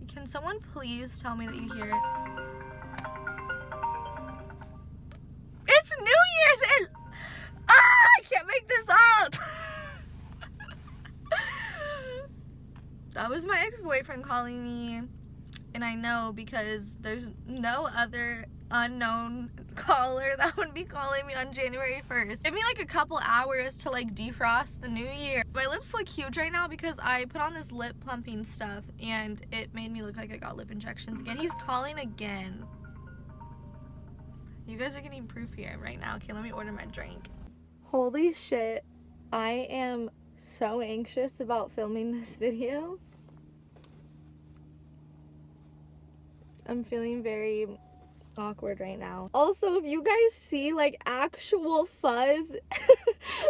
Can someone please tell me that you hear it? It's New Year's and I can't make this up. That was my ex-boyfriend calling me, and I know because there's no other unknown caller that would be calling me on January 1st. Give me like a couple hours to like defrost the new year. My lips look huge right now because I put on this lip plumping stuff and it made me look like I got lip injections again. He's calling again. You guys are getting proof here right now. Okay, let me order my drink. Holy shit, I am so anxious about filming this video. I'm feeling very awkward right now. Also, if you guys see like actual fuzz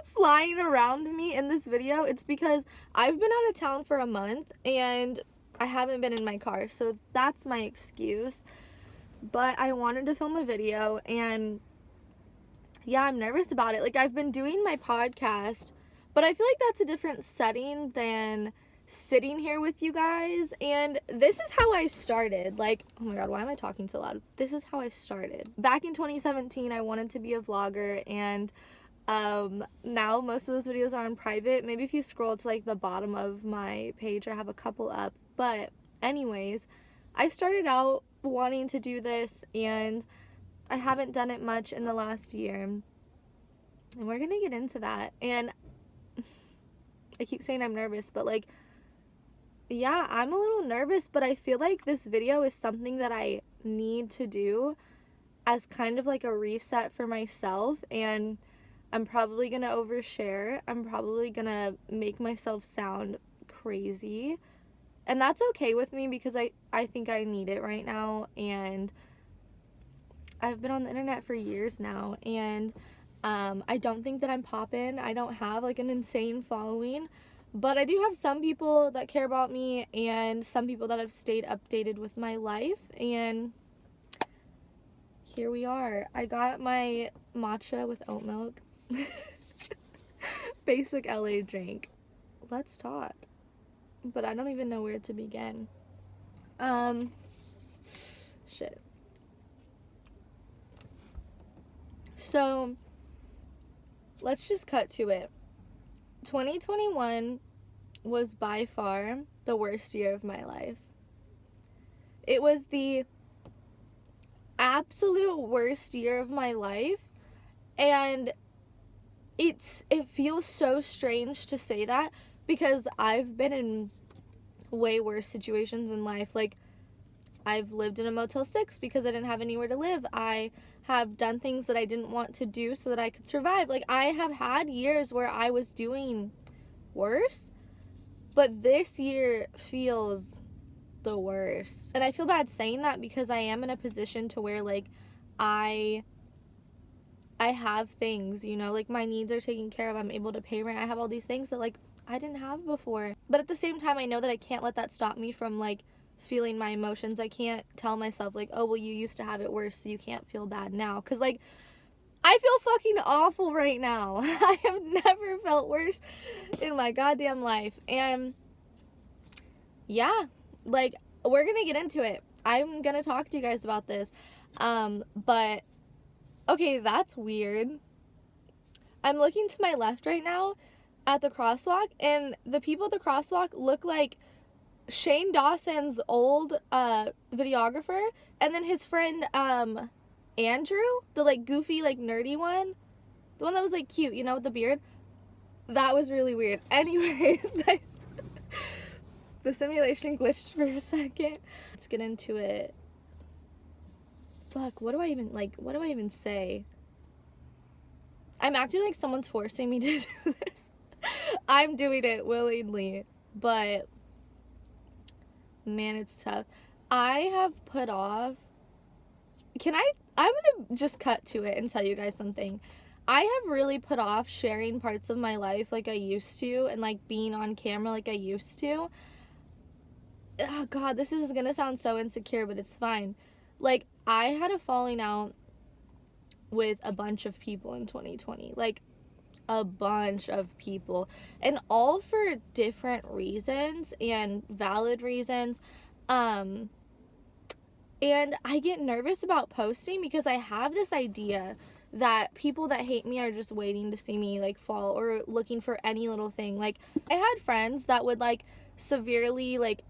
flying around me in this video, it's because I've been out of town for a month and I haven't been in my car, so that's my excuse. But I wanted to film a video, and yeah, I'm nervous about it. Like, I've been doing my podcast, but I feel like that's a different setting than sitting here with you guys. And this is how I started. Like, oh my god, why am I talking so loud? This is how I started. Back in 2017, I wanted to be a vlogger, and now most of those videos are on private. Maybe if you scroll to like the bottom of my page, I have a couple up. But anyways, I started out wanting to do this, and I haven't done it much in the last year, and we're gonna get into that. And I keep saying I'm nervous, but like, yeah, I'm a little nervous, but I feel like this video is something that I need to do as kind of like a reset for myself. And I'm probably gonna overshare. I'm probably gonna make myself sound crazy, and that's okay with me because I think I need it right now. And I've been on the internet for years now, and I don't think that I'm poppin'. I don't have like an insane following, but I do have some people that care about me and some people that have stayed updated with my life, and here we are. I got my matcha with oat milk. Basic LA drink. Let's talk. But I don't even know where to begin. Shit. So, let's just cut to it. 2021 was by far the worst year of my life. It was the absolute worst year of my life, and it feels so strange to say that because I've been in way worse situations in life. Like, I've lived in a Motel 6 because I didn't have anywhere to live. I have done things that I didn't want to do so that I could survive. Like, I have had years where I was doing worse, but this year feels the worst. And I feel bad saying that because I am in a position to where, like, I have things, you know, like my needs are taken care of. I'm able to pay rent. I have all these things that, like, I didn't have before. But at the same time, I know that I can't let that stop me from, like, feeling my emotions. I can't tell myself, like, oh, well, you used to have it worse, so you can't feel bad now. Because, like, I feel fucking awful right now. I have never felt worse in my goddamn life. And, yeah, like, we're gonna get into it. I'm gonna talk to you guys about this. But, okay, that's weird. I'm looking to my left right now at the crosswalk, and the people at the crosswalk look like Shane Dawson's old videographer, and then his friend Andrew, the like goofy, like nerdy one, the one that was like cute, you know, with the beard. That was really weird. Anyways, the simulation glitched for a second. Let's get into it. Fuck, what do I even say? I'm acting like someone's forcing me to do this. I'm doing it willingly, but man, it's tough. I have put off, I'm gonna just cut to it and tell you guys something. I have really put off sharing parts of my life like I used to, and like being on camera like I used to. Oh god, this is gonna sound so insecure, but it's fine. Like, I had a falling out with a bunch of people in 2020. Like, a bunch of people, and all for different reasons and valid reasons. And I get nervous about posting because I have this idea that people that hate me are just waiting to see me like fall or looking for any little thing. Like, I had friends that would like severely like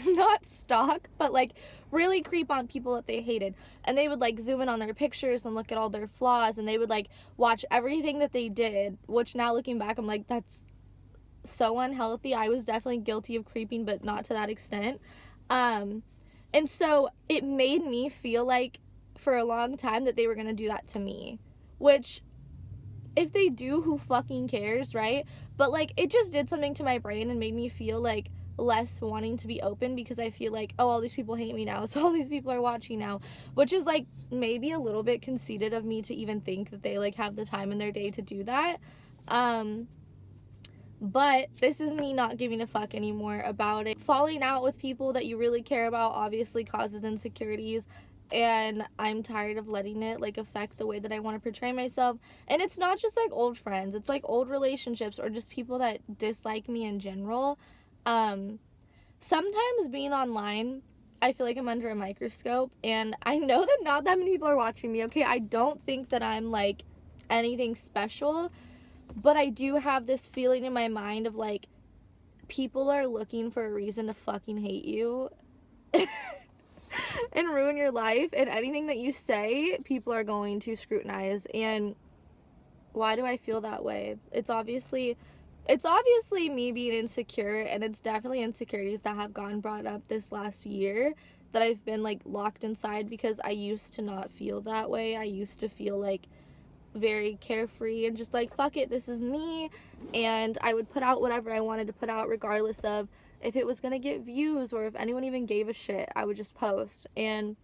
not stalk, but like really creep on people that they hated, and they would like zoom in on their pictures and look at all their flaws, and they would like watch everything that they did, which now looking back I'm like, that's so unhealthy. I was definitely guilty of creeping, but not to that extent. And so it made me feel like for a long time that they were gonna do that to me, which if they do, who fucking cares, right? But like, it just did something to my brain and made me feel like less wanting to be open, because I feel like, oh, all these people hate me now, so all these people are watching now, which is like maybe a little bit conceited of me to even think that they like have the time in their day to do that. But this is me not giving a fuck anymore about it. Falling out with people that you really care about obviously causes insecurities, and I'm tired of letting it like affect the way that I want to portray myself. And it's not just like old friends, it's like old relationships or just people that dislike me in general. Sometimes being online, I feel like I'm under a microscope, and I know that not that many people are watching me, okay? I don't think that I'm like anything special, but I do have this feeling in my mind of like, people are looking for a reason to fucking hate you and ruin your life, and anything that you say, people are going to scrutinize. And why do I feel that way? It's obviously me being insecure, and it's definitely insecurities that have gotten brought up this last year that I've been like locked inside, because I used to not feel that way. I used to feel like very carefree and just like, fuck it, this is me, and I would put out whatever I wanted to put out regardless of if it was gonna get views or if anyone even gave a shit. I would just post, and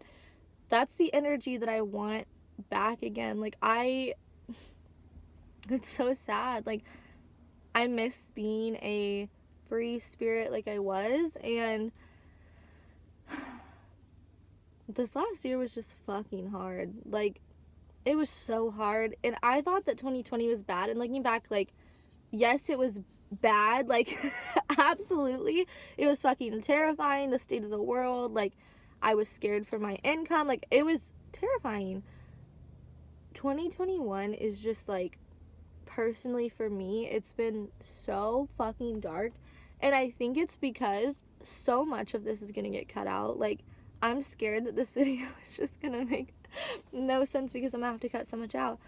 that's the energy that I want back again. Like, it's so sad, like I miss being a free spirit like I was, and this last year was just fucking hard. Like, it was so hard, and I thought that 2020 was bad, and looking back, like, yes, it was bad, like, absolutely, it was fucking terrifying, the state of the world, like, I was scared for my income, like, it was terrifying. 2021 is just, like, personally for me, it's been so fucking dark, and I think it's because so much of this is gonna get cut out. Like, I'm scared that this video is just gonna make no sense because I'm gonna have to cut so much out.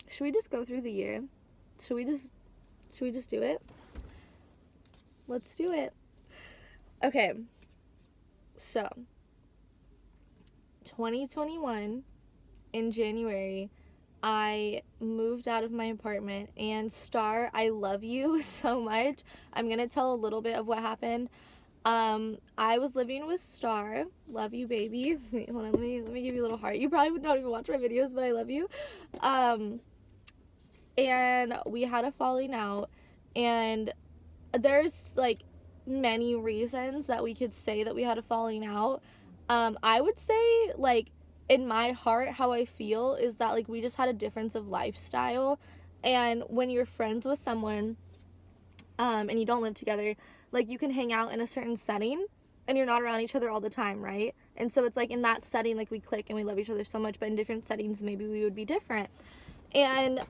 Should we just go through the year? Should we just do it? Let's do it. Okay. So, 2021 in January, I moved out of my apartment, and Star, I love you so much. I'm gonna tell a little bit of what happened. I was living with Star. Love you, baby. Wait, hold on, let me give you a little heart. You probably would not even watch my videos, but I love you. And we had a falling out, and there's like many reasons that we could say that we had a falling out. I would say, like, in my heart, how I feel is that, like, we just had a difference of lifestyle, and when you're friends with someone, and you don't live together, like, you can hang out in a certain setting, and you're not around each other all the time, right? And so it's like, in that setting, like, we click and we love each other so much, but in different settings, maybe we would be different. And,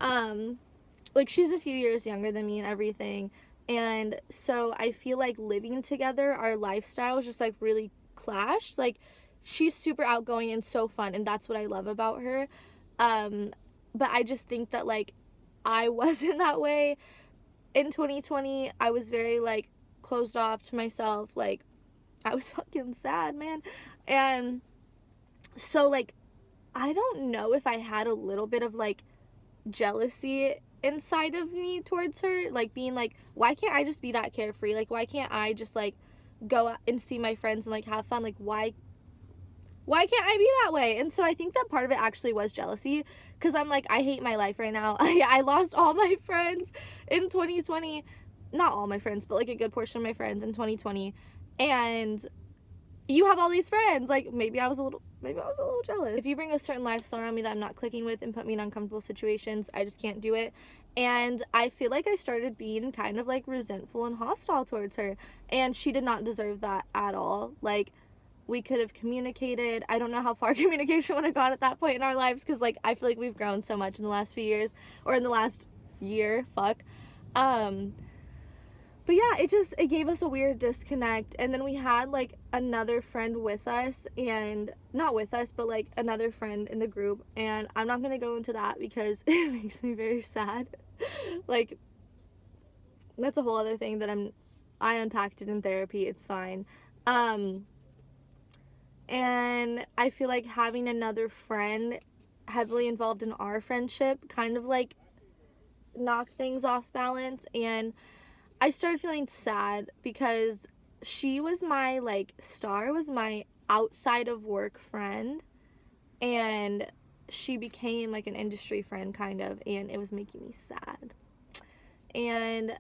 like, she's a few years younger than me and everything, and so I feel like living together, our lifestyles just, like, really clashed. Like, she's super outgoing and so fun, and that's what I love about her. But I just think that, like, I wasn't that way in 2020. I was very, like, closed off to myself. Like, I was fucking sad, man. And so, like, I don't know if I had a little bit of, like, jealousy inside of me towards her, like, being like, why can't I just be that carefree? Like, why can't I just, like, go out and see my friends and, like, have fun? Like, why can't I be that way? And so I think that part of it actually was jealousy, because I'm like, I hate my life right now. I lost all my friends in 2020. Not all my friends, but, like, a good portion of my friends in 2020. And you have all these friends. Like, maybe I was a little jealous. If you bring a certain lifestyle around me that I'm not clicking with and put me in uncomfortable situations, I just can't do it. And I feel like I started being kind of like resentful and hostile towards her. And she did not deserve that at all. Like, we could have communicated. I don't know how far communication would have gone at that point in our lives, because like I feel like we've grown so much in the last few years, or in the last year. But yeah, it gave us a weird disconnect. And then we had like another friend with us, and not with us, but like another friend in the group, and I'm not gonna go into that because it makes me very sad. Like, that's a whole other thing that I unpacked it in therapy. It's fine. And I feel like having another friend heavily involved in our friendship kind of like knocked things off balance, and I started feeling sad because she was my like Star was my outside of work friend, and she became like an industry friend kind of, and it was making me sad. And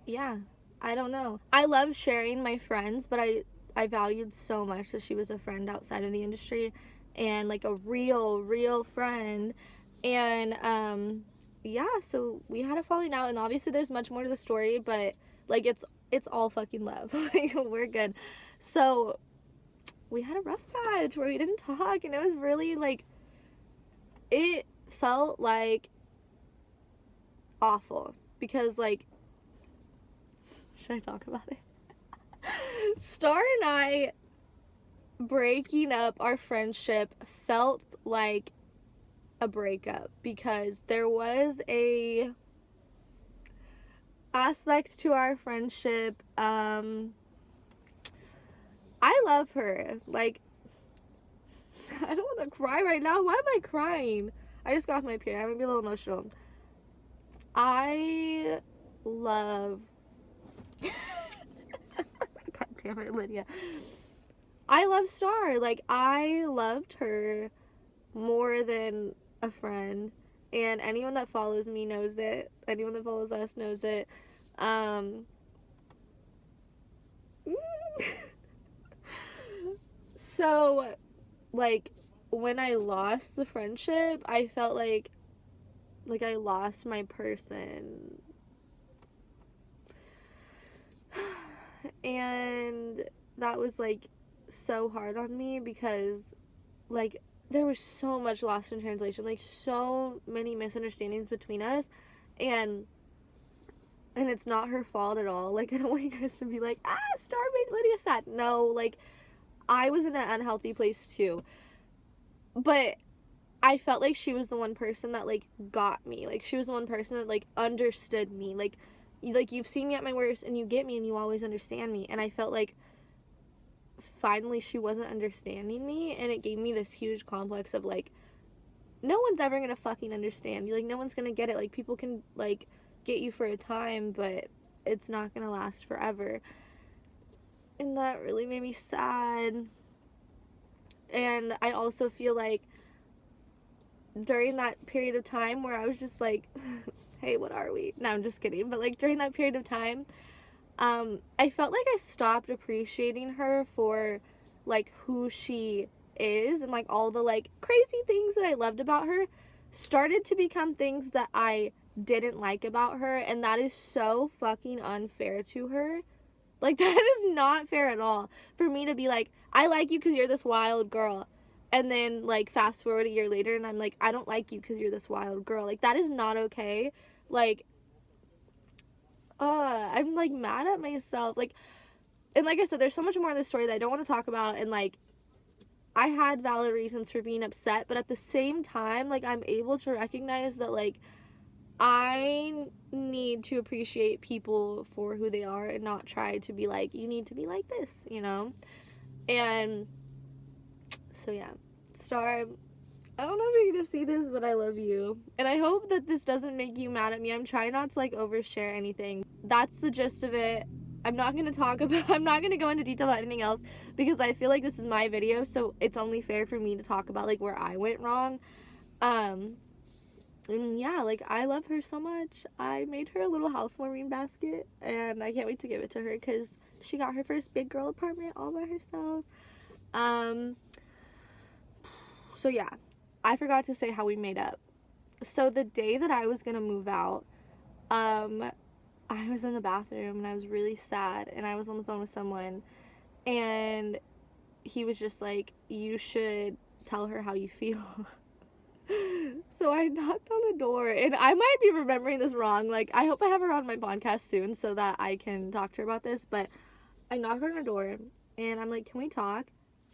yeah, I don't know. I love sharing my friends, but I valued so much that she was a friend outside of the industry, and like a real friend. And yeah, so we had a falling out, and obviously there's much more to the story, but like it's all fucking love. Like, we're good. So we had a rough patch where we didn't talk, and it was really like, it felt like awful, because like, should I talk about it? Star and I breaking up our friendship felt like a breakup, because there was a aspect to our friendship. I love her. Like, I don't want to cry right now. Why am I crying? I just got off my period. I'm gonna be a little emotional. I love God damn it, Lydia. I love Star. Like, I loved her more than a friend, and anyone that follows me knows it. Anyone that follows us knows it. So, like, when I lost the friendship, I felt like I lost my person. And that was like so hard on me, because like there was so much lost in translation, like so many misunderstandings between us, and it's not her fault at all. Like, I don't want you guys to be like, Star made Lydia sad. No, like, I was in an unhealthy place too, but I felt like she was the one person that like got me. Like, she was the one person that like understood me. Like you've seen me at my worst, and you get me, and you always understand me. And I felt like finally she wasn't understanding me, and it gave me this huge complex of like, no one's ever gonna fucking understand you. Like, no one's gonna get it. Like, people can like get you for a time, but it's not gonna last forever. And that really made me sad. And I also feel like during that period of time where I was just like, hey, what are we? No, I'm just kidding. But like, during that period of time, I felt like I stopped appreciating her for like who she is, and like all the like crazy things that I loved about her started to become things that I didn't like about her, and that is so fucking unfair to her. Like, that is not fair at all for me to be like, I like you because you're this wild girl, and then like fast forward a year later and I'm like, I don't like you because you're this wild girl. Like, that is not okay. Like, I'm like mad at myself. Like, and like I said, there's so much more in this story that I don't want to talk about, and like, I had valid reasons for being upset, but at the same time, like, I'm able to recognize that like, I need to appreciate people for who they are, and not try to be like, you need to be like this, you know? And so yeah, Star, I don't know if you're gonna see this, but I love you. And I hope that this doesn't make you mad at me. I'm trying not to like overshare anything. That's the gist of it. I'm not gonna go into detail about anything else, because I feel like this is my video, so it's only fair for me to talk about like where I went wrong. And yeah, like, I love her so much. I made her a little housewarming basket, and I can't wait to give it to her, because she got her first big girl apartment all by herself. So yeah, I forgot to say how we made up. So the day that I was gonna move out, I was in the bathroom and I was really sad, and I was on the phone with someone, and he was just like, you should tell her how you feel. So I knocked on the door, and I might be remembering this wrong. Like, I hope I have her on my podcast soon so that I can talk to her about this. But I knock on her door, and I'm like, can we talk?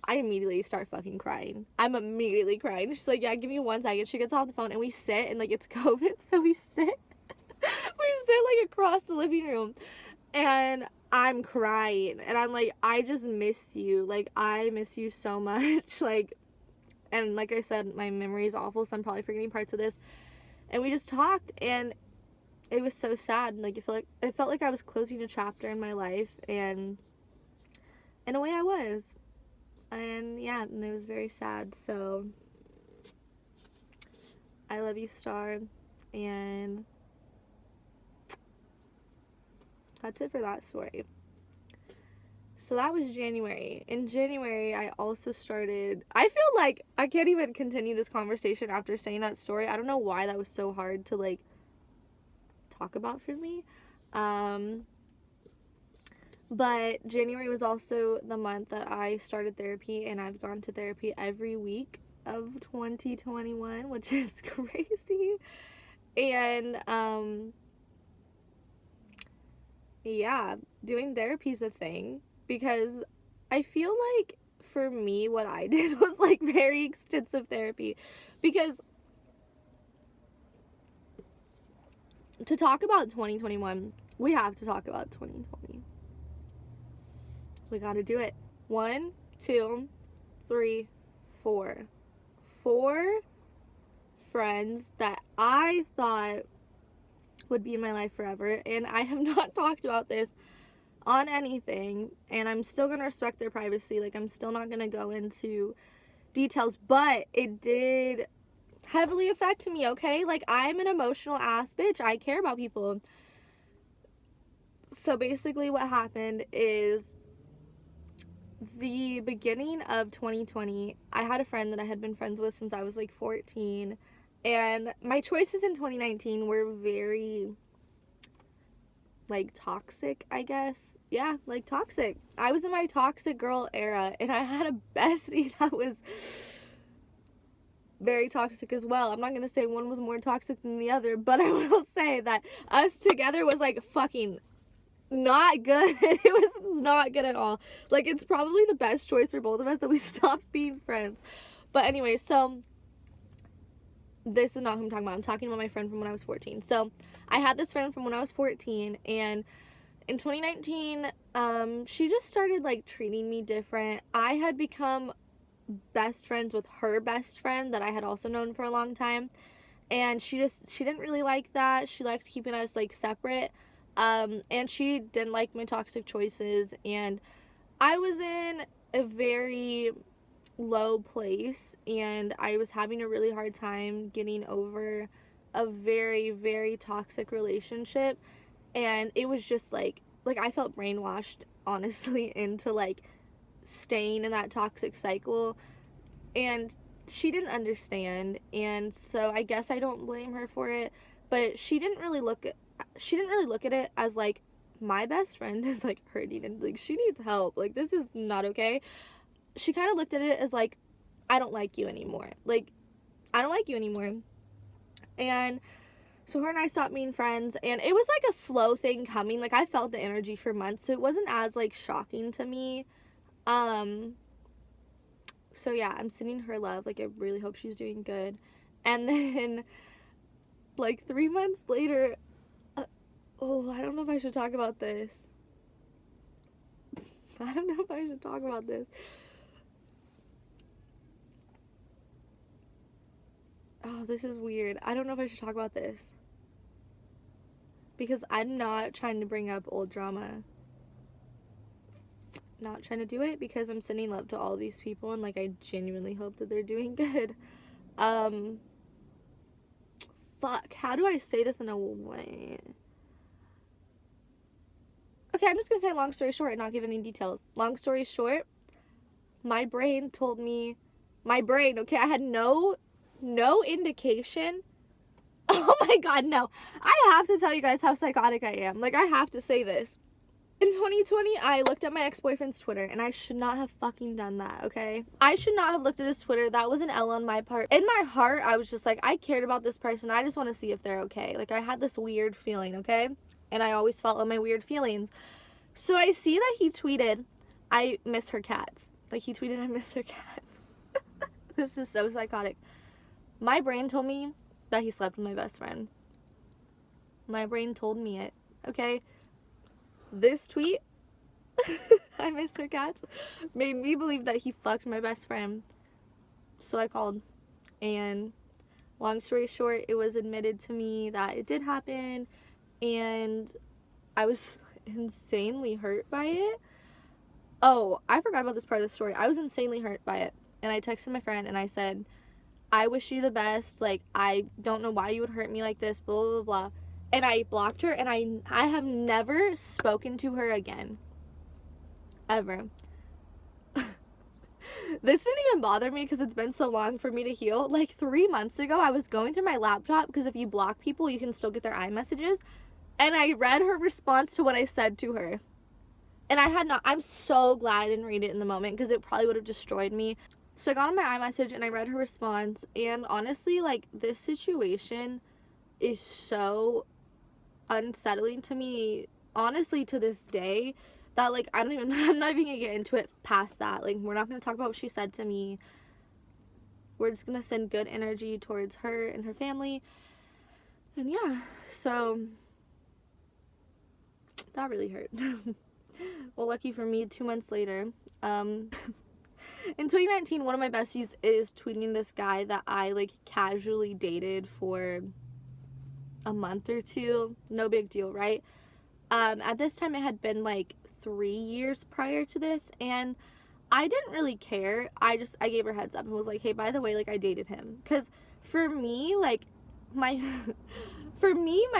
I immediately start fucking crying. I'm immediately crying. She's like, yeah, give me 1 second. She gets off the phone, and we sit, and, like, it's COVID, so we sit. We sit, like, across the living room, and I'm crying, and I'm like, I just missed you. Like, I miss you so much. Like, and like I said, my memory is awful, so I'm probably forgetting parts of this. And we just talked, and it was so sad. Like, it felt like I was closing a chapter in my life, and in a way I was. And yeah, and it was very sad. So I love you, Star, and that's it for that story. So that was January. In January, I also started... I feel like I can't even continue this conversation after saying that story. I don't know why that was so hard to, like, talk about for me. But January was also the month that I started therapy, and I've gone to therapy every week of 2021, which is crazy. And, yeah, doing therapy is a thing. Because I feel like for me, what I did was like very extensive therapy. Because to talk about 2021, we have to talk about 2020. We gotta do it. 1, 2, 3, 4. 4 friends that I thought would be in my life forever. And I have not talked about this on anything, and I'm still gonna respect their privacy. Like, I'm still not gonna go into details, but it did heavily affect me, okay? Like, I'm an emotional ass bitch. I care about people. So basically what happened is the beginning of 2020, I had a friend that I had been friends with since I was like 14, and my choices in 2019 were very, like, toxic, I guess. Yeah, like, toxic. I was in my toxic girl era, and I had a bestie that was very toxic as well. I'm not gonna say one was more toxic than the other, but I will say that us together was, like, fucking not good. It was not good at all. Like, it's probably the best choice for both of us that we stopped being friends. But anyway, so this is not who I'm talking about. I'm talking about my friend from when I was 14. So I had this friend from when I was 14, and in 2019, she just started, like, treating me different. I had become best friends with her best friend that I had also known for a long time, and she didn't really like that. She liked keeping us, like, separate, and she didn't like my toxic choices, and I was in a very low place, and I was having a really hard time getting over a very, very toxic relationship. And it was just like I felt brainwashed, honestly, into, like, staying in that toxic cycle, and she didn't understand. And so I guess I don't blame her for it, but she didn't really look at it as, like, my best friend is, like, hurting and, like, she needs help, like, this is not okay. She kind of looked at it as, like, I don't like you anymore. Like, I don't like you anymore. And so her and I stopped being friends, and it was, like, a slow thing coming. Like, I felt the energy for months, so it wasn't as, like, shocking to me. So yeah, I'm sending her love. Like, I really hope she's doing good. And then, like, 3 months later, I don't know if I should talk about this. I don't know if I should talk about this. Oh, this is weird. I don't know if I should talk about this. Because I'm not trying to bring up old drama. Not trying to do it because I'm sending love to all these people, and, like, I genuinely hope that they're doing good. Fuck, how do I say this in a way? Okay, I'm just gonna say long story short and not give any details. Long story short, my brain told me, okay, I had no indication Oh my god, no. I have to tell you guys how psychotic I am. Like, I have to say this. In 2020, I looked at my ex-boyfriend's Twitter, and I should not have fucking done that, okay? I should not have looked at his Twitter. That was an L on my part. In my heart, I was just like, I cared about this person. I just want to see if they're okay. Like, I had this weird feeling, okay? And I always follow my weird feelings. So I see that he tweeted, I miss her cats. Like, he tweeted, I miss her cats. This is so psychotic. My brain told me that he slept with my best friend. My brain told me it, okay? This tweet, I miss her cats, made me believe that he fucked my best friend. So I called, and long story short, it was admitted to me that it did happen, and I was insanely hurt by it. Oh, I forgot about this part of the story. I was insanely hurt by it, and I texted my friend, and I said, I wish you the best, like, I don't know why you would hurt me like this, blah, blah, blah. And I blocked her, and I have never spoken to her again. Ever. This didn't even bother me because it's been so long for me to heal. Like, 3 months ago, I was going through my laptop because if you block people, you can still get their iMessages. And I read her response to what I said to her. And I'm so glad I didn't read it in the moment because it probably would have destroyed me. So I got on my iMessage, and I read her response. And honestly, like, this situation is so unsettling to me, honestly, to this day, that like I'm not even gonna get into it past that. Like, we're not gonna talk about what she said to me. We're just gonna send good energy towards her and her family. And yeah, so that really hurt. Well, lucky for me, 2 months later, in 2019, one of my besties is tweeting this guy that I like casually dated for a month or two. No big deal, right? At this time, it had been like 3 years prior to this, and I didn't really care. I gave her heads up and was like, hey, by the way, like, I dated him. Because for me, like, my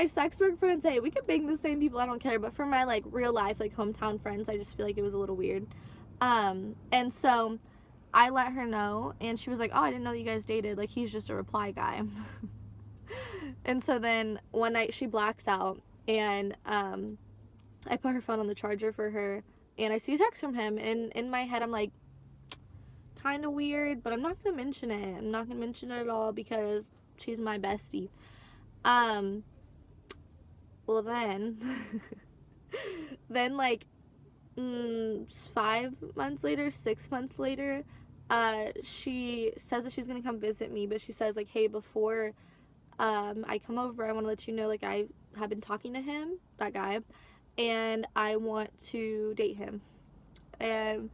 sex work friends, hey, we could bang the same people, I don't care. But for my like real life, like, hometown friends, I just feel like it was a little weird. And so I let her know, and she was like, oh, I didn't know that you guys dated. Like, he's just a reply guy. And so then one night she blacks out, and I put her phone on the charger for her, and I see a text from him, and in my head I'm like, kind of weird, but I'm not gonna mention it. I'm not gonna mention it at all because she's my bestie. Well then like 5 months later, 6 months later, she says that she's gonna come visit me, but she says like, hey, before I come over, I want to let you know, like, I have been talking to him, that guy, and I want to date him. And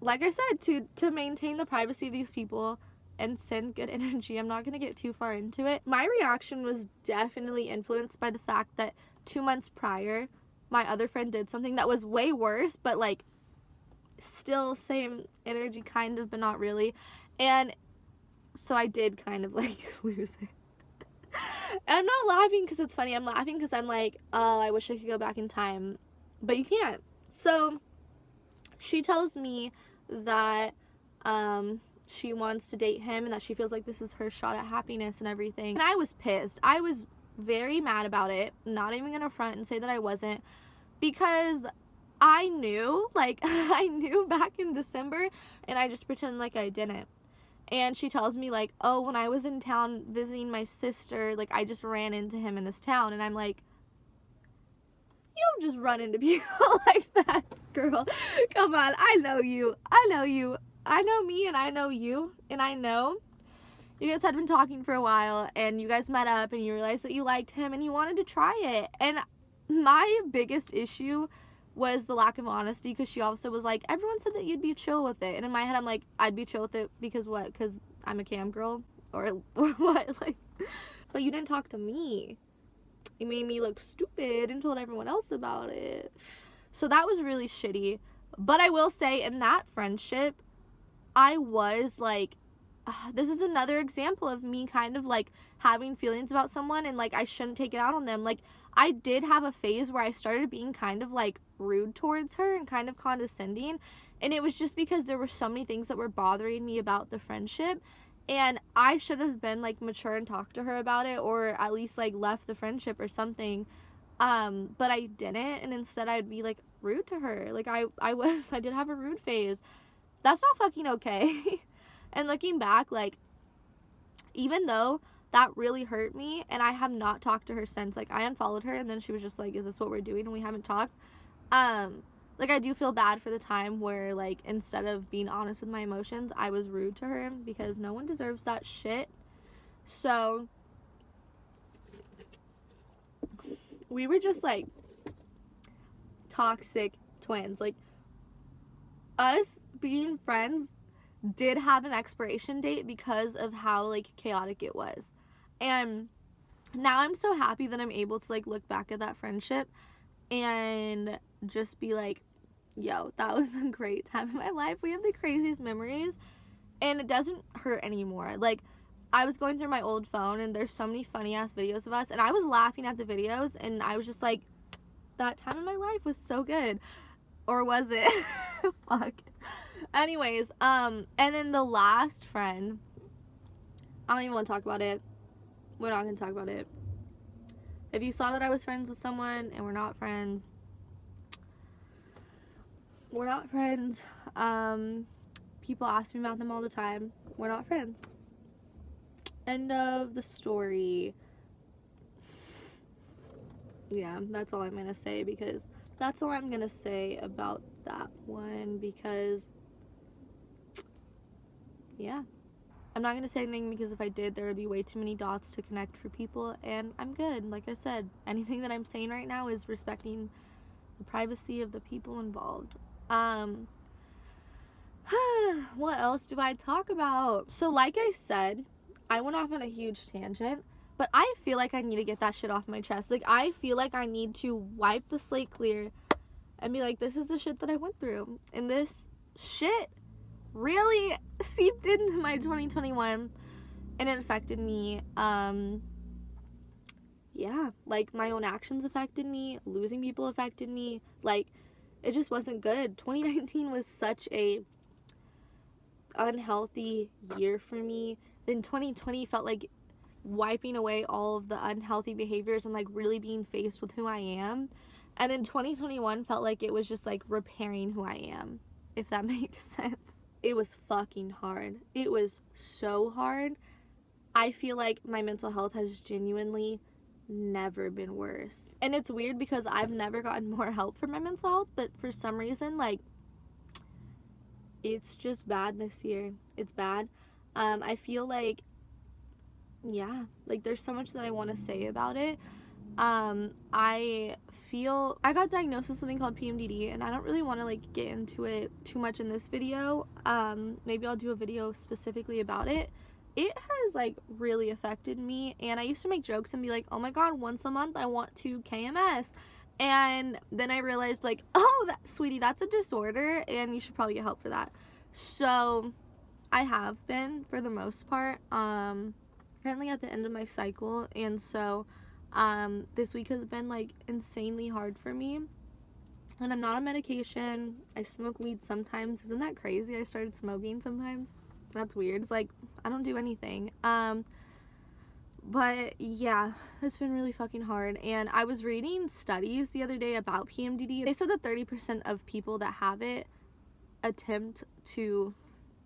like I said, to maintain the privacy of these people and send good energy, I'm not going to get too far into it. My reaction was definitely influenced by the fact that 2 months prior, my other friend did something that was way worse, but like still same energy kind of, but not really. And so I did kind of like lose it. And I'm not laughing because it's funny. I'm laughing because I'm like, oh, I wish I could go back in time. But you can't. So she tells me that she wants to date him and that she feels like this is her shot at happiness and everything. And I was pissed. I was very mad about it. Not even gonna front and say that I wasn't, because I knew, like, I knew back in December, and I just pretended like I didn't. And she tells me, like, oh, when I was in town visiting my sister, like, I just ran into him in this town. And I'm like, you don't just run into people like that, girl. Come on, I know you. I know you. I know me, and I know you. And I know you guys had been talking for a while, and you guys met up, and you realized that you liked him, and you wanted to try it. And my biggest issue was the lack of honesty, because she also was like, everyone said that you'd be chill with it. And in my head, I'm like, I'd be chill with it because what? Because I'm a cam girl? Or what? Like, but you didn't talk to me. You made me look stupid and told everyone else about it. So that was really shitty. But I will say, in that friendship, I was like, this is another example of me kind of like having feelings about someone, and like I shouldn't take it out on them. Like, I did have a phase where I started being kind of like rude towards her and kind of condescending, and it was just because there were so many things that were bothering me about the friendship. And I should have been like mature and talked to her about it, or at least like left the friendship or something. But I didn't, and instead I'd be like rude to her. Like I did have a rude phase. That's not fucking okay. And looking back, like, even though that really hurt me, and I have not talked to her since. Like, I unfollowed her, and then she was just like, is this what we're doing? And we haven't talked. Like, I do feel bad for the time where, like, instead of being honest with my emotions, I was rude to her, because no one deserves that shit. So we were just, like, toxic twins. Like, us being friends did have an expiration date because of how, like, chaotic it was. And now I'm so happy that I'm able to, like, look back at that friendship and just be like, yo, that was a great time in my life. We have the craziest memories, and it doesn't hurt anymore. Like, I was going through my old phone, and there's so many funny ass videos of us, and I was laughing at the videos, and I was just like, that time in my life was so good. Or was it? Fuck. Anyways, and then the last friend, I don't even want to talk about it. We're not going to talk about it. If you saw that I was friends with someone and we're not friends, we're not friends. People ask me about them all the time. We're not friends. End of the story. Yeah, that's all I'm going to say, because that's all I'm going to say about that one, because yeah. I'm not going to say anything, because if I did, there would be way too many dots to connect for people, and I'm good. Like I said, anything that I'm saying right now is respecting the privacy of the people involved. What else do I talk about? So like I said, I went off on a huge tangent, but I feel like I need to get that shit off my chest. Like, I feel like I need to wipe the slate clear and be like, this is the shit that I went through, and this shit really seeped into my 2021, and it affected me. Yeah, like, my own actions affected me, losing people affected me. Like, it just wasn't good. 2019 was such a unhealthy year for me. Then 2020 felt like wiping away all of the unhealthy behaviors and, like, really being faced with who I am. And then 2021 felt like it was just, like, repairing who I am, if that makes sense. It was fucking hard. It was so hard. I feel like my mental health has genuinely never been worse. And it's weird, because I've never gotten more help for my mental health, but for some reason, like, it's just bad this year. It's bad. I feel like, yeah, like, there's so much that I want to say about it. I feel I got diagnosed with something called PMDD, and I don't really want to, like, get into it too much in this video. Maybe I'll do a video specifically about it. It has, like, really affected me, and I used to make jokes and be like, oh my god, once a month I want to KMS. And then I realized, like, oh, sweetie, that's a disorder, and you should probably get help for that. So I have been, for the most part. Currently at the end of my cycle, and so this week has been, like, insanely hard for me, and I'm not on medication. I smoke weed sometimes. Isn't that crazy? I started smoking sometimes. That's weird. It's like, I don't do anything. But yeah, it's been really fucking hard. And I was reading studies the other day about PMDD. They said that 30% of people that have it attempt to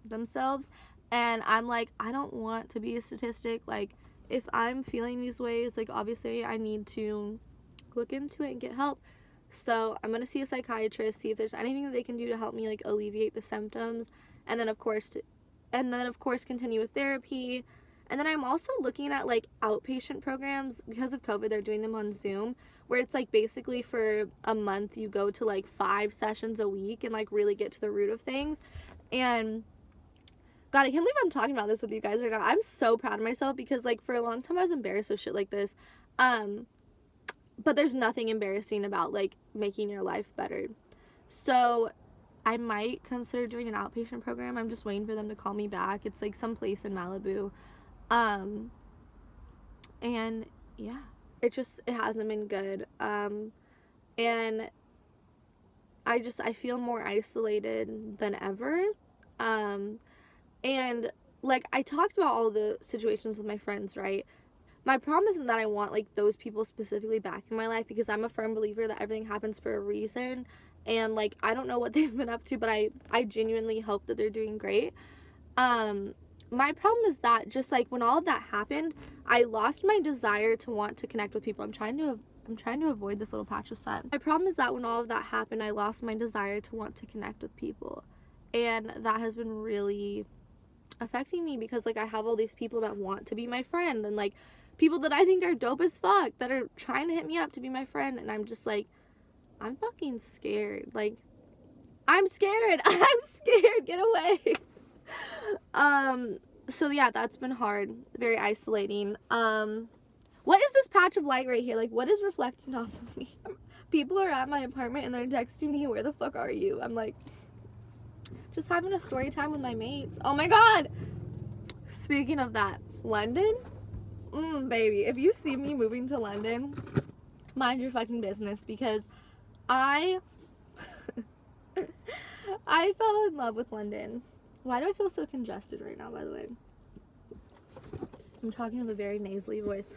themselves, and I'm like, I don't want to be a statistic. Like, if I'm feeling these ways, like, obviously I need to look into it and get help. So I'm gonna see a psychiatrist, see if there's anything that they can do to help me, like, alleviate the symptoms, and then of course continue with therapy. And then I'm also looking at, like, outpatient programs. Because of COVID, they're doing them on Zoom, where it's, like, basically for a month you go to, like, 5 sessions a week and, like, really get to the root of things. And God, I can't believe I'm talking about this with you guys right now. I'm so proud of myself, because, like, for a long time I was embarrassed of shit like this. But there's nothing embarrassing about, like, making your life better. So I might consider doing an outpatient program. I'm just waiting for them to call me back. It's, like, some place in Malibu. And yeah, it hasn't been good. And I feel more isolated than ever. And like, I talked about all the situations with my friends, right? My problem isn't that I want, like, those people specifically back in my life, because I'm a firm believer that everything happens for a reason. And, like, I don't know what they've been up to, but I genuinely hope that they're doing great. My problem is that just, like, when all of that happened, I lost my desire to want to connect with people. I'm trying to avoid this little patch of sun. My problem is that when all of that happened, I lost my desire to want to connect with people. And that has been really affecting me, because, like, I have all these people that want to be my friend, and, like, people that I think are dope as fuck that are trying to hit me up to be my friend, and I'm just like, I'm fucking scared. Like, I'm scared. I'm scared. Get away. So yeah, that's been hard. Very isolating. What is this patch of light right here? Like, what is reflecting off of me? People are at my apartment and they're texting me, where the fuck are you? I'm like, just having a story time with my mates. Oh my god! Speaking of that, London? Baby, if you see me moving to London, mind your fucking business, because I fell in love with London. Why do I feel so congested right now, by the way? I'm talking with a very nasally voice.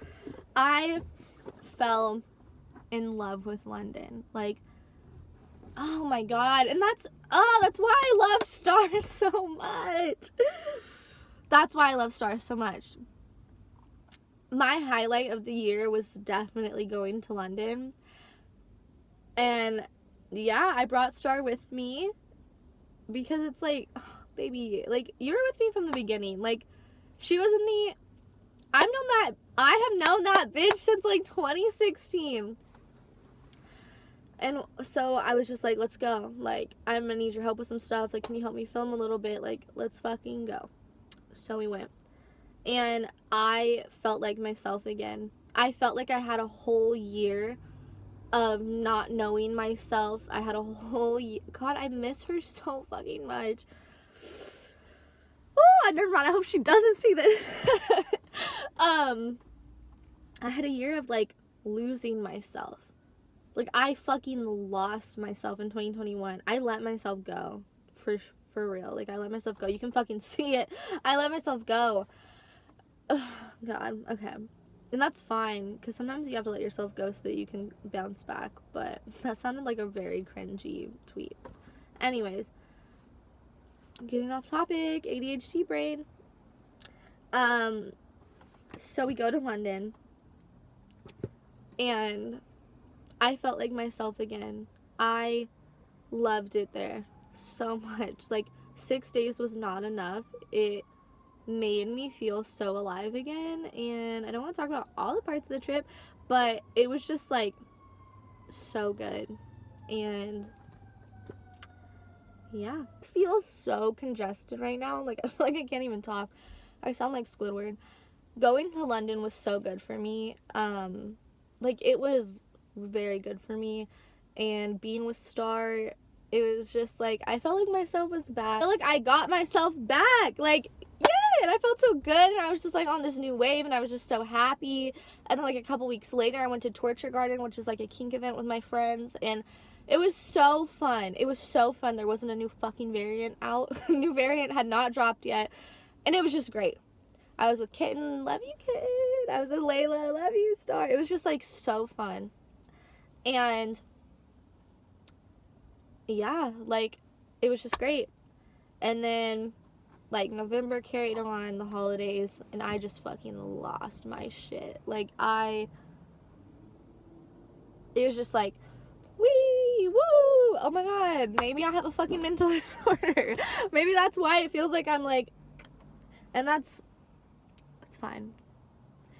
I fell in love with London. Like, oh my god. And that's why I love stars so much. That's why I love stars so much. My highlight of the year was definitely going to London. And yeah, I brought Star with me, because it's like, oh, baby, like, you were with me from the beginning. Like, she was with me. I have known that bitch since, like, 2016. And so I was just like, let's go. Like, I'm gonna need your help with some stuff. Like, can you help me film a little bit? Like, let's fucking go. So we went. And I felt like myself again. I felt like I had a whole year of not knowing myself. I had a whole year. God, I miss her so fucking much. Oh, never mind. I hope she doesn't see this. I had a year of, like, losing myself. Like, I fucking lost myself in 2021. I let myself go. For real. Like, I let myself go. You can fucking see it. I let myself go. Ugh, God. Okay. And that's fine, because sometimes you have to let yourself go so that you can bounce back. But that sounded like a very cringy tweet. Anyways. Getting off topic. ADHD brain. So we go to London. And I felt like myself again. I loved it there so much. Like, 6 days was not enough. It made me feel so alive again. And I don't want to talk about all the parts of the trip, but it was just, like, so good. And yeah, I feel so congested right now. Like, I feel like I can't even talk. I sound like Squidward. Going to London was so good for me. Like, it was very good for me. And being with Star, it was just like, I felt like myself was back. I feel like I got myself back. Like, yay! And I felt so good. And I was just, like, on this new wave. And I was just so happy. And then, like, a couple weeks later, I went to Torture Garden, which is, like, a kink event with my friends. And it was so fun. It was so fun. There wasn't a new fucking variant out. New variant had not dropped yet. And it was just great. I was with Kitten. Love you, Kitten. I was with Layla. Love you, Star. It was just, like, so fun. And yeah, like, it was just great. And then, like, November carried on, the holidays, and I just fucking lost my shit. Like, it was just like, wee, woo, oh my god, maybe I have a fucking mental disorder. Maybe that's why it feels like I'm, like, and it's fine.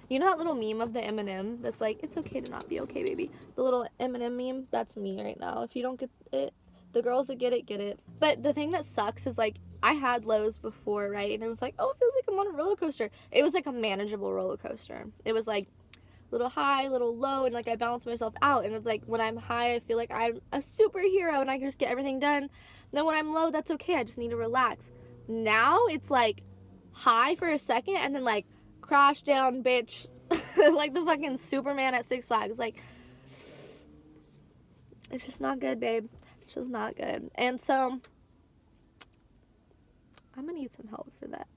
You know that little meme of the Eminem that's like, it's okay to not be okay, baby? The little Eminem meme? That's me right now. If you don't get it, the girls that get it. But the thing that sucks is, like, I had lows before, right? And it was like, oh, it feels like I'm on a roller coaster. It was like a manageable roller coaster. It was like little high, little low, and, like, I balance myself out. And it's like, when I'm high, I feel like I'm a superhero and I can just get everything done. And then when I'm low, that's okay. I just need to relax. Now it's like high for a second and then, like, crash down, bitch. Like the fucking Superman at Six Flags. Like, it's just not good, babe. It's just not good. And so I'm gonna need some help for that.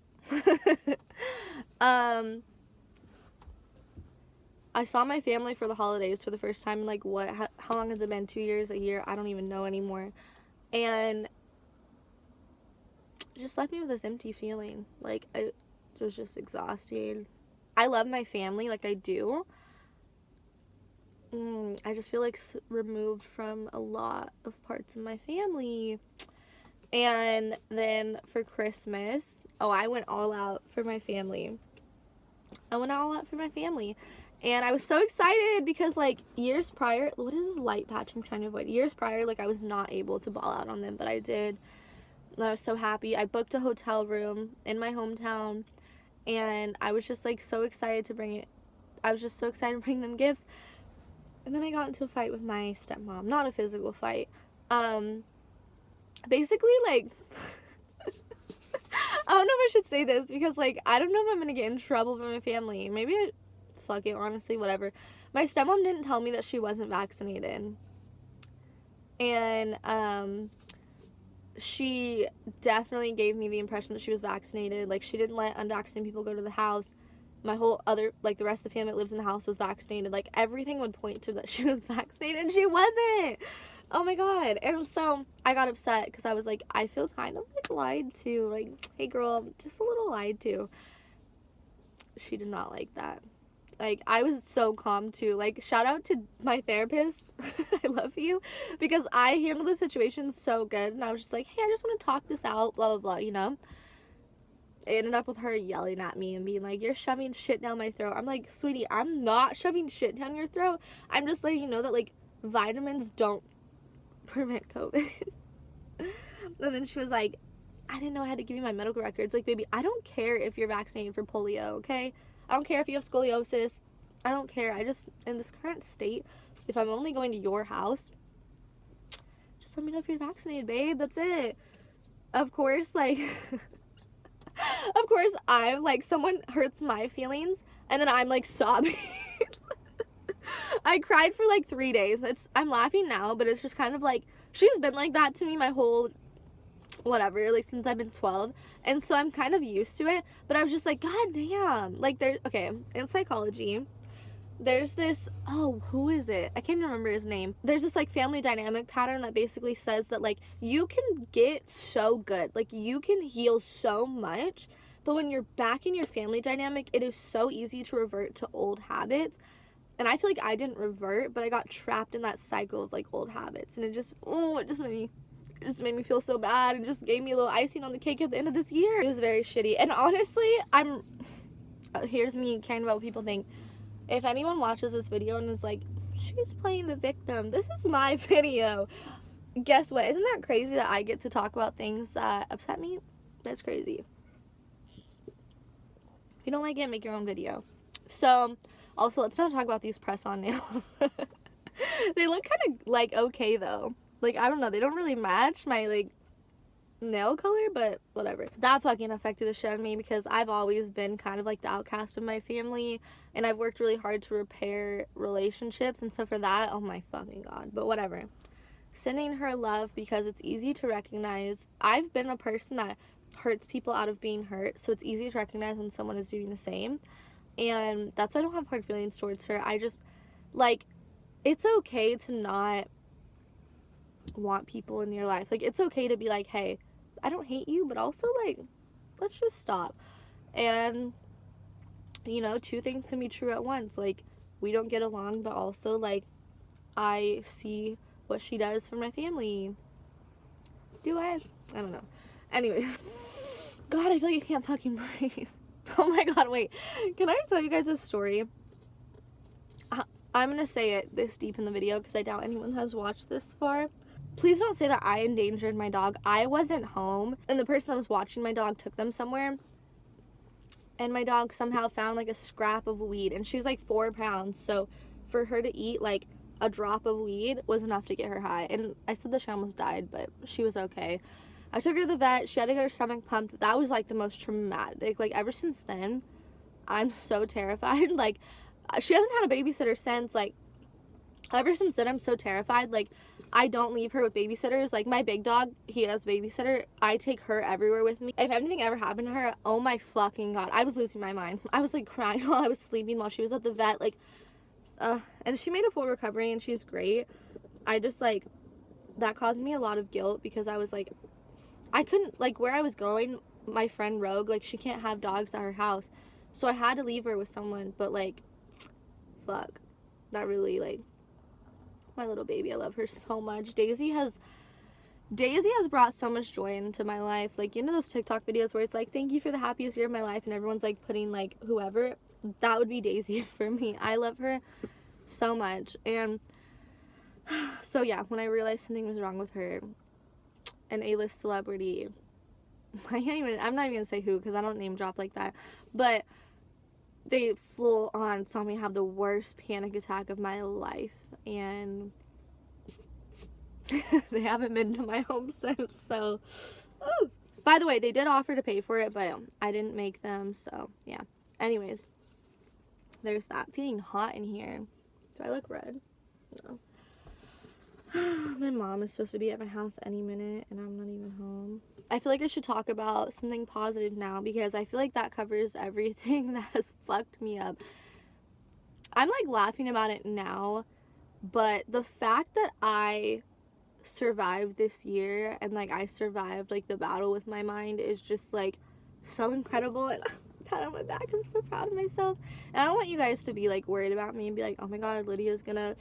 I saw my family for the holidays for the first time in like how long has it been? 2 years, a year? I don't even know anymore. And it just left me with this empty feeling. Like, I was just exhausted. I love my family, like I do. I just feel like removed from a lot of parts of my family. And then for Christmas, I went all out for my family. And I was so excited because, like, years prior, what is this light patch I'm trying to avoid? Years prior, like, I was not able to ball out on them, but I did. And I was so happy. I booked a hotel room in my hometown, and I was just, like, so excited to bring them gifts. And then I got into a fight with my stepmom. Not a physical fight. Basically, like, I don't know if I should say this because, like, I don't know if I'm gonna get in trouble with my family. Maybe fuck it, honestly, whatever. My stepmom didn't tell me that she wasn't vaccinated. And, she definitely gave me the impression that she was vaccinated. Like, she didn't let unvaccinated people go to the house. My whole other, like, the rest of the family that lives in the house was vaccinated. Like, everything would point to that she was vaccinated, and she wasn't. Oh my god. And so I got upset because I was like, I feel kind of like lied to. Like, hey girl, just a little lied to. She did not like that. Like, I was so calm too. Like, shout out to my therapist. I love you. Because I handled the situation so good. And I was just like, hey, I just want to talk this out. Blah, blah, blah, you know? It ended up with her yelling at me and being like, you're shoving shit down my throat. I'm like, sweetie, I'm not shoving shit down your throat. I'm just letting you know that, like, vitamins don't prevent COVID. And then she was like, I didn't know I had to give you my medical records. Like, baby, I don't care if you're vaccinated for polio, okay? I don't care if you have scoliosis. I don't care. I just, in this current state, if I'm only going to your house, just let me know if you're vaccinated, babe. That's it. Of course, like... Of course, I'm like, someone hurts my feelings, and then I'm like sobbing. I cried for like 3 days. I'm laughing now, but it's just kind of like, she's been like that to me my whole, whatever, like since I've been 12, and so I'm kind of used to it, but I was just like, god damn. Like, in psychology, there's this, who is it? I can't remember his name. There's this, like, family dynamic pattern that basically says that, like, you can get so good. Like, you can heal so much, but when you're back in your family dynamic, it is so easy to revert to old habits. And I feel like I didn't revert, but I got trapped in that cycle of, like, old habits. And it just made me feel so bad, and just gave me a little icing on the cake at the end of this year. It was very shitty. And honestly, here's me caring about what people think. If anyone watches this video and is like, she's playing the victim, this is my video. Guess what? Isn't that crazy that I get to talk about things that upset me? That's crazy. If you don't like it, make your own video. So, also, let's not talk about these press-on nails. They look kind of, like, okay, though. Like, I don't know. They don't really match my, like, nail color, but whatever. That fucking affected the shit out of me because I've always been kind of like the outcast of my family, and I've worked really hard to repair relationships, and so for that, oh my fucking god. But whatever. Sending her love because it's easy to recognize. I've been a person that hurts people out of being hurt, so it's easy to recognize when someone is doing the same, and that's why I don't have hard feelings towards her. I just, like, it's okay to not want people in your life. Like, it's okay to be like, hey, I don't hate you, but also, like, let's just stop. And, you know, two things can be true at once. Like, we don't get along, but also, like, I see what she does for my family. Do I? I don't know. Anyways. God, I feel like I can't fucking breathe. Oh my god, wait. Can I tell you guys a story? I'm gonna say it this deep in the video because I doubt anyone has watched this far. Please don't say that I endangered my dog. I wasn't home, and the person that was watching my dog took them somewhere, and my dog somehow found, like, a scrap of weed, and she's, like, 4 pounds, so for her to eat, like, a drop of weed was enough to get her high, and I said that she almost died, but she was okay. I took her to the vet. She had to get her stomach pumped. That was, like, the most traumatic. Like, ever since then, I'm so terrified. Like, she hasn't had a babysitter since, like, ever since then, I'm so terrified. Like, I don't leave her with babysitters. Like, my big dog, he has a babysitter. I take her everywhere with me. If anything ever happened to her, oh my fucking God, I was losing my mind. I was, like, crying while I was sleeping while she was at the vet. Like, and she made a full recovery, and she's great. I just, like, that caused me a lot of guilt because I was, like, I couldn't, like, where I was going, my friend Rogue, like, she can't have dogs at her house. So I had to leave her with someone, but, like, fuck. That really, like, my little baby, I love her so much. Daisy has brought so much joy into my life. Like, you know those TikTok videos where it's like, thank you for the happiest year of my life, and everyone's, like, putting, like, whoever? That would be Daisy for me. I love her so much. And so, yeah, when I realized something was wrong with her, an A-list celebrity, I'm not even gonna say who, because I don't name drop like that, but they full on saw me have the worst panic attack of my life, and they haven't been to my home since. So, ooh. By the way, they did offer to pay for it, but I didn't make them, so yeah. Anyways, there's that. It's getting hot in here. Do I look red? No. My mom is supposed to be at my house any minute, and I'm not even home. I feel like I should talk about something positive now, because I feel like that covers everything that has fucked me up. I'm, like, laughing about it now, but the fact that I survived this year, and, like, I survived, like, the battle with my mind is just, like, so incredible. And pat on my back, I'm so proud of myself. And I don't want you guys to be, like, worried about me and be like, oh my God, Lydia's gonna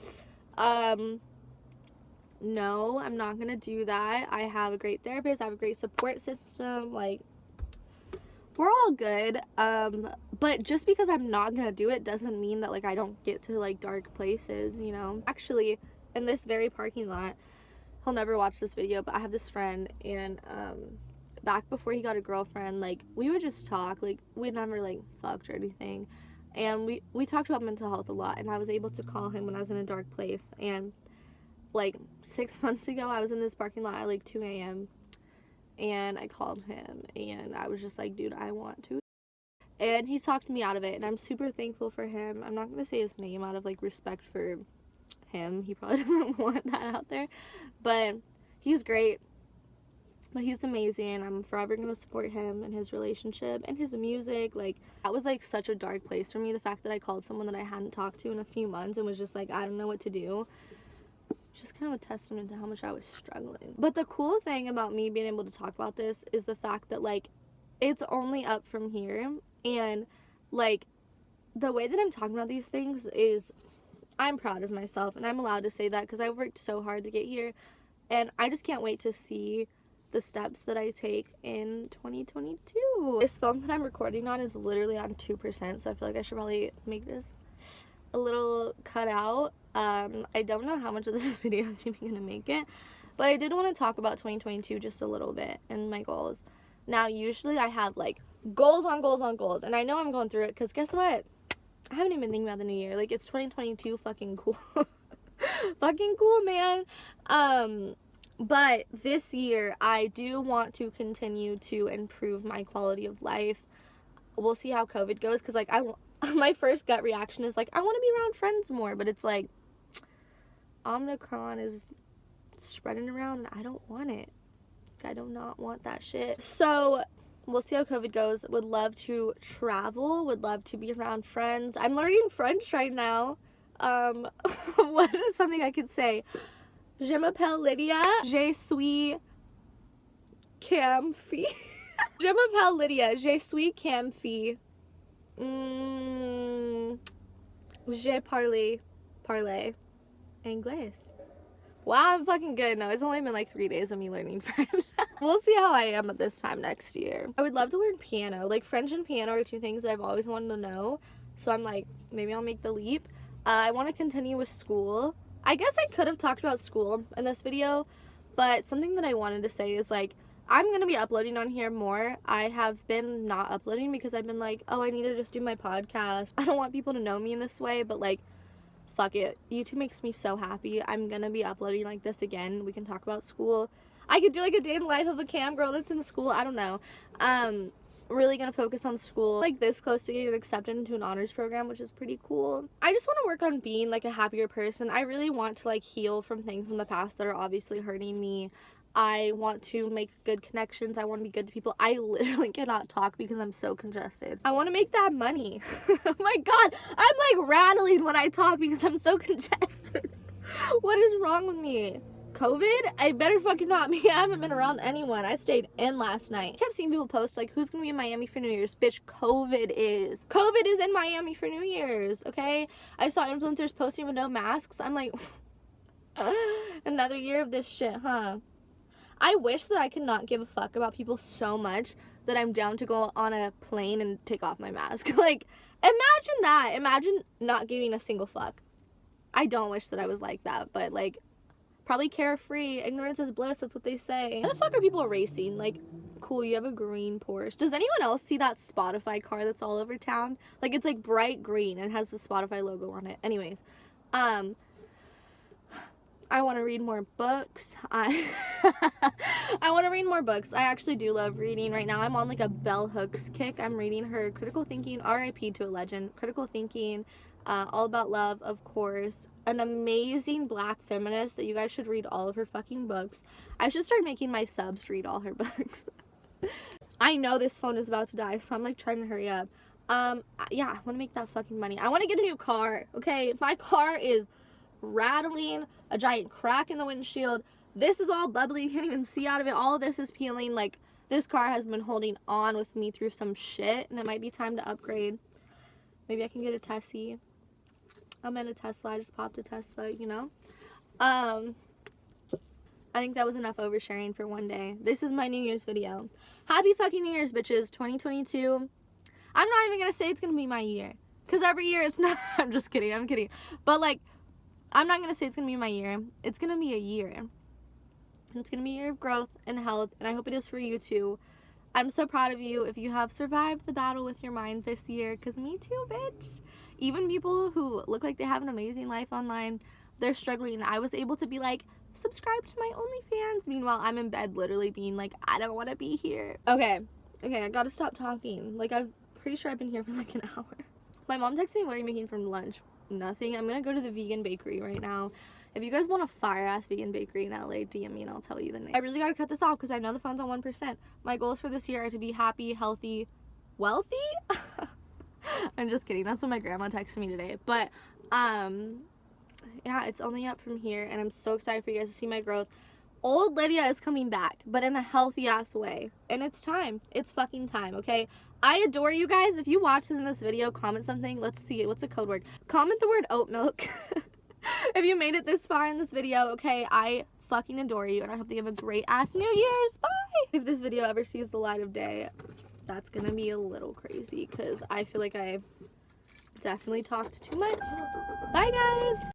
no, I'm not gonna do that. I have a great therapist. I have a great support system. Like, we're all good. But just because I'm not gonna do it doesn't mean that, like, I don't get to, like, dark places, you know? Actually, in this very parking lot, he'll never watch this video, but I have this friend, and back before he got a girlfriend, like, we would just talk. Like, we never, like, fucked or anything. And we talked about mental health a lot, and I was able to call him when I was in a dark place. And like 6 months ago, I was in this parking lot at like 2 a.m. and I called him, and I was just like, dude, I want to. And he talked me out of it, and I'm super thankful for him. I'm not going to say his name out of, like, respect for him. He probably doesn't want that out there. But he's great. But he's amazing. I'm forever going to support him and his relationship and his music. Like, that was, like, such a dark place for me. The fact that I called someone that I hadn't talked to in a few months and was just like, I don't know what to do. Just kind of a testament to how much I was struggling. But the cool thing about me being able to talk about this is the fact that, like, it's only up from here. And, like, the way that I'm talking about these things is, I'm proud of myself, and I'm allowed to say that because I worked so hard to get here, and I just can't wait to see the steps that I take in 2022. This phone that I'm recording on is literally on 2%, so I feel like I should probably make this a little cut out. I don't know how much of this video is even gonna make it, but I did want to talk about 2022 just a little bit and my goals. Now, usually I have, like, goals on goals on goals, and I know I'm going through it because guess what? I haven't even been thinking about the new year. Like, it's 2022, fucking cool. Fucking cool, man. But this year, I do want to continue to improve my quality of life. We'll see how COVID goes, because, like, my first gut reaction is, like, I want to be around friends more, but it's, like, Omicron is spreading around, and I don't want it. I do not want that shit. So, we'll see how COVID goes. Would love to travel. Would love to be around friends. I'm learning French right now. What is something I could say? Je m'appelle Lydia. Je suis Camfi. Je m'appelle Lydia. Je suis Camfi. Je parle anglais. Wow, I'm fucking good. No, it's only been like 3 days of me learning French. We'll see how I am at this time next year. I would love to learn piano. Like, French and piano are two things that I've always wanted to know. So I'm like, maybe I'll make the leap. I want to continue with school. I guess I could have talked about school in this video, but something that I wanted to say is, like, I'm going to be uploading on here more. I have been not uploading because I've been like, oh, I need to just do my podcast. I don't want people to know me in this way, but, like, fuck it. YouTube makes me so happy. I'm going to be uploading like this again. We can talk about school. I could do, like, a day in the life of a cam girl that's in school. I don't know. really gonna focus on school. Like this close to getting accepted into an honors program, which is pretty cool. I just want to work on being like a happier person. I really want to like heal from things in the past that are obviously hurting me. I want to make good connections. I want to be good to people. I literally cannot talk because I'm so congested. I want to make that money. Oh my god, I'm like rattling when I talk because I'm so congested. What is wrong with me? COVID? I better fucking not be. I haven't been around anyone. I stayed in last night. I kept seeing people post like, who's gonna be in Miami for New Year's? Bitch, COVID is. COVID is in Miami for New Year's, okay? I saw influencers posting with no masks. I'm like, another year of this shit, huh? I wish that I could not give a fuck about people so much that I'm down to go on a plane and take off my mask. Like, imagine that. Imagine not giving a single fuck. I don't wish that I was like that, but like, probably carefree. Ignorance is bliss. That's what they say. Why the fuck are people racing? Like, cool, you have a green Porsche. Does anyone else see that Spotify car that's all over town? Like, it's like bright green and has the Spotify logo on it. Anyways, I want to read more books. I want to read more books. I actually do love reading. Right now I'm on like a Bell Hooks kick. I'm reading her Critical Thinking, R.I.P. to a legend, Critical Thinking, All About Love, of course. An amazing black feminist that you guys should read all of her fucking books. I should start making my subs read all her books. I know this phone is about to die, so I'm like trying to hurry up. Yeah, I want to make that fucking money. I want to get a new car, okay? My car is rattling, a giant crack in the windshield. This is all bubbly, you can't even see out of it. All of this is peeling. Like, this car has been holding on with me through some shit, and it might be time to upgrade. Maybe I can get a Tessie. I'm in a Tesla. I just popped a Tesla, you know? I think that was enough oversharing for one day. This is my New Year's video. Happy fucking New Year's, bitches. 2022. I'm not even gonna say it's gonna be my year, because every year it's not. I'm just kidding. I'm kidding. But, like, I'm not gonna say it's gonna be my year. It's gonna be a year. It's gonna be a year of growth and health, and I hope it is for you too. I'm so proud of you if you have survived the battle with your mind this year, because me too, bitch. Even people who look like they have an amazing life online, they're struggling. I was able to be like, subscribe to my OnlyFans. Meanwhile, I'm in bed literally being like, I don't want to be here. Okay, I gotta stop talking. Like, I'm pretty sure I've been here for like an hour. My mom texted me, what are you making for lunch? Nothing. I'm gonna go to the vegan bakery right now. If you guys want a fire-ass vegan bakery in LA, DM me and I'll tell you the name. I really gotta cut this off because I know the phone's on 1%. My goals for this year are to be happy, healthy, wealthy? I'm just kidding. That's what my grandma texted me today. But, yeah, it's only up from here, and I'm so excited for you guys to see my growth. Old Lydia is coming back, but in a healthy-ass way. And it's time. It's fucking time, okay? I adore you guys. If you watch in this video, comment something. Let's see. What's a code word? Comment the word oat milk. If you made it this far in this video, okay? I fucking adore you, and I hope that you have a great-ass New Year's. Bye! If this video ever sees the light of day, that's gonna be a little crazy, because I feel like I definitely talked too much. Bye, guys!